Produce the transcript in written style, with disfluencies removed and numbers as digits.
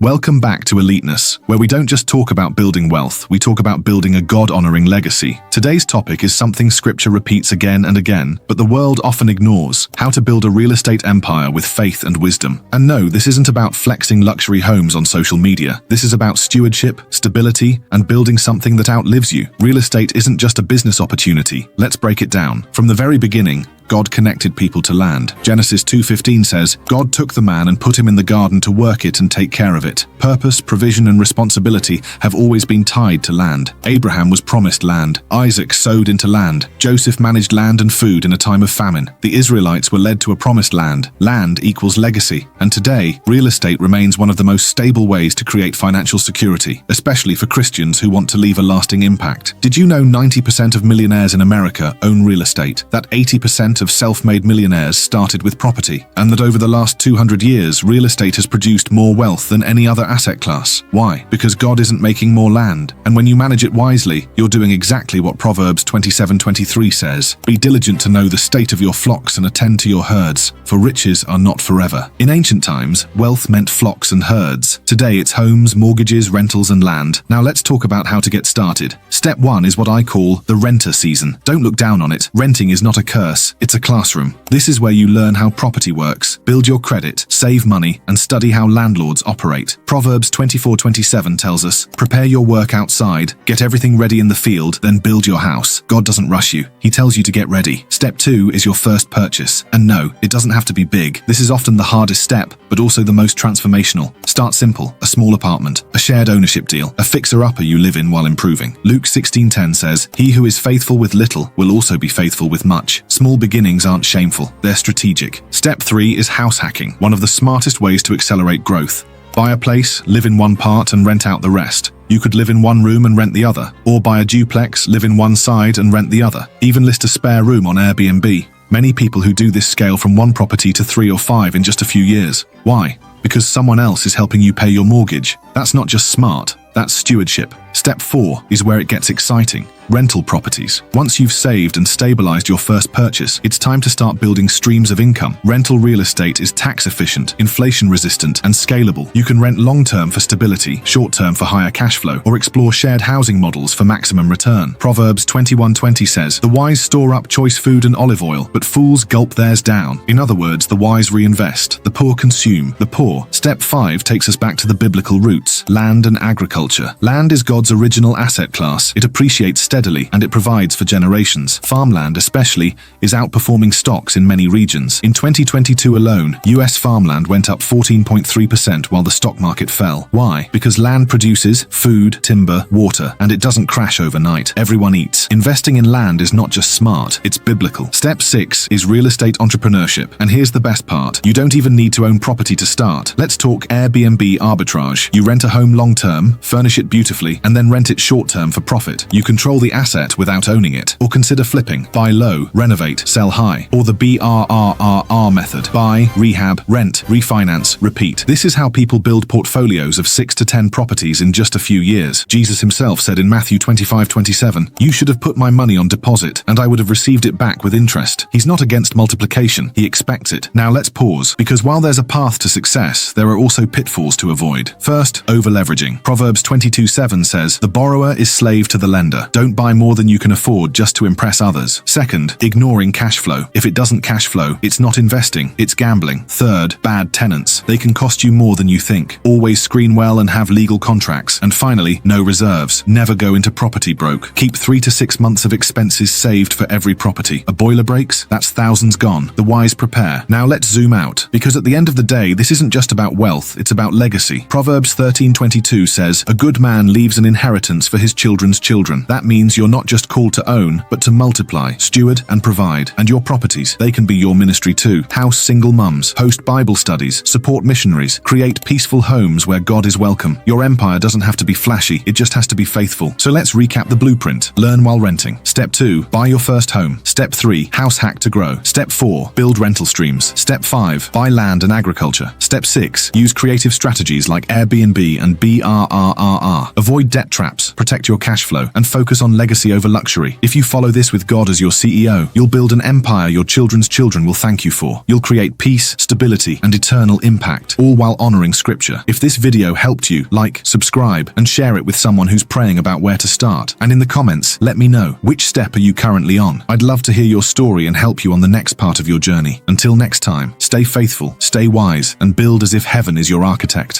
Welcome back to Eliteness, where we don't just talk about building wealth, we talk about building a God-honoring legacy. Today's topic is something scripture repeats again and again, but the world often ignores: how to build a real estate empire with faith and wisdom. And no, this isn't about flexing luxury homes on social media. This is about stewardship, stability, and building something that outlives you. Real estate isn't just a business opportunity. Let's break it down. From the very beginning, God connected people to land. Genesis 2:15 says, God took the man and put him in the garden to work it and take care of it. Purpose, provision, and responsibility have always been tied to land. Abraham was promised land. Isaac sowed into land. Joseph managed land and food in a time of famine. The Israelites were led to a promised land. Land equals legacy. And today, real estate remains one of the most stable ways to create financial security, especially for Christians who want to leave a lasting impact. Did you know 90% of millionaires in America own real estate? That 80% of self-made millionaires started with property, and that over the last 200 years, real estate has produced more wealth than any other asset class. Why? Because God isn't making more land, and when you manage it wisely, you're doing exactly what Proverbs 27:23 says. Be diligent to know the state of your flocks and attend to your herds, for riches are not forever. In ancient times, wealth meant flocks and herds. Today it's homes, mortgages, rentals, and land. Now let's talk about how to get started. Step 1 is what I call the renter season. Don't look down on it. Renting is not a curse. It's a classroom. This is where you learn how property works, build your credit, save money, and study how landlords operate. Proverbs 24:27 tells us, prepare your work outside, get everything ready in the field, then build your house. God doesn't rush you. He tells you to get ready. Step 2 is your first purchase. And no, it doesn't have to be big. This is often the hardest step, but also the most transformational. Start simple: a small apartment, a shared ownership deal, a fixer-upper you live in while improving. Luke 16:10 says, he who is faithful with little will also be faithful with much. Small beginnings aren't shameful, they're strategic. Step 3 is house hacking, one of the smartest ways to accelerate growth. Buy a place, live in one part and rent out the rest. You could live in one room and rent the other, or buy a duplex, live in one side and rent the other. Even list a spare room on Airbnb. Many people who do this scale from one property to 3 or 5 in just a few years. Why? Because someone else is helping you pay your mortgage. That's not just smart, that's stewardship. Step 4 is where it gets exciting. Rental properties. Once you've saved and stabilized your first purchase, it's time to start building streams of income. Rental real estate is tax efficient, inflation resistant, and scalable. You can rent long-term for stability, short-term for higher cash flow, or explore shared housing models for maximum return. Proverbs 21:20 says, the wise store up choice food and olive oil, but fools gulp theirs down. In other words, the wise reinvest, the poor consume. The poor. Step 5 takes us back to the biblical roots: land and agriculture. Land is God's original asset class. It appreciates steadily, and it provides for generations. Farmland, especially, is outperforming stocks in many regions. In 2022 alone, US farmland went up 14.3% while the stock market fell. Why? Because land produces food, timber, water, and it doesn't crash overnight. Everyone eats. Investing in land is not just smart, it's biblical. Step 6 is real estate entrepreneurship. And here's the best part. You don't even need to own property to start. Let's talk Airbnb arbitrage. You rent a home long-term, furnish it beautifully, and then rent it short-term for profit. You control the asset without owning it. Or consider flipping. Buy low, renovate, sell high. Or the BRRRR method. Buy, rehab, rent, refinance, repeat. This is how people build portfolios of 6 to 10 properties in just a few years. Jesus himself said in Matthew 25:27, you should have put my money on deposit, and I would have received it back with interest. He's not against multiplication, he expects it. Now let's pause, because while there's a path to success, there are also pitfalls to avoid. First, over-leveraging. Proverbs 22:7 says, the borrower is slave to the lender. Don't buy more than you can afford just to impress others. Second, ignoring cash flow. If it doesn't cash flow, it's not investing, it's gambling. Third, bad tenants. They can cost you more than you think. Always screen well and have legal contracts. And finally, no reserves. Never go into property broke. Keep 3 to 6 months of expenses saved for every property. A boiler breaks? That's thousands gone. The wise prepare. Now let's zoom out, because at the end of the day, this isn't just about wealth, it's about legacy. Proverbs 13:22 says, a good man leaves an inheritance for his children's children. That means you're not just called to own, but to multiply, steward, and provide. And your properties, they can be your ministry too. House single mums, host Bible studies, support missionaries, create peaceful homes where God is welcome. Your empire doesn't have to be flashy, it just has to be faithful. So let's recap the blueprint. Learn while renting. Step 2, buy your first home. Step 3, house hack to grow. Step 4, build rental streams. Step 5, buy land and agriculture. Step 6, use creative strategies like Airbnb and BRRRR. Avoid debt traps, protect your cash flow, and focus on on legacy over luxury. If you follow this with God as your CEO, you'll build an empire your children's children will thank you for. You'll create peace, stability, and eternal impact, all while honoring Scripture. If this video helped you, like, subscribe, and share it with someone who's praying about where to start. And in the comments, let me know, which step are you currently on? I'd love to hear your story and help you on the next part of your journey. Until next time, stay faithful, stay wise, and build as if heaven is your architect.